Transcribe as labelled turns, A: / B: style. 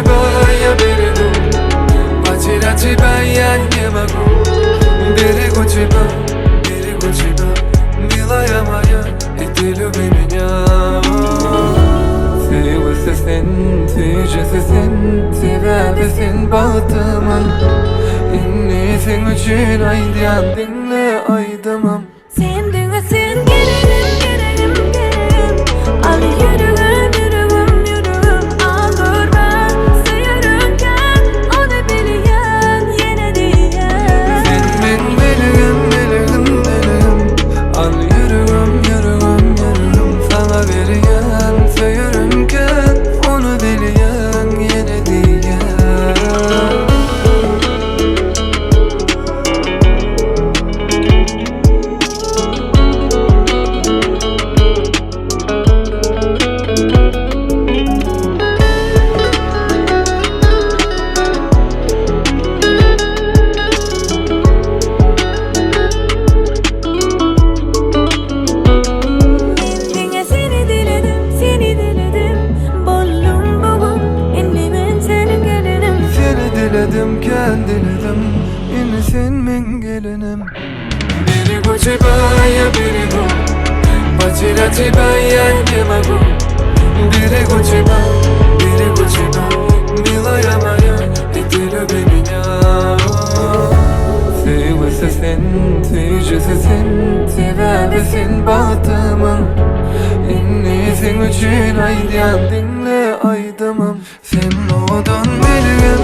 A: baya biridu Bachirachi bayan yemagu Biri kuchiba Milaya maya itilu biminya Sevisi sen, tüycesi sen Sebebi sen bağıtımın İnni sen üçün aydayan dinle aydamam
B: Sen düğüsün gelirim Al yürüğüm Al dur ben Sayarımken onu biliyen yine diyen
A: Sen ben bilirim Al yürüğüm Sana veriyen sayarımken onu biliyen yine diyen Diledim, yine sen min gelinim Biri kuchibaya biri gu Bachirachi bayan yemagu Biri kuchiba Milaya maya itilu biminya Sevisi sen, tüycesi sen Sebebi sen bağıtımın İnni sen üçün aydayan dinle aydamam Sen odan bilirim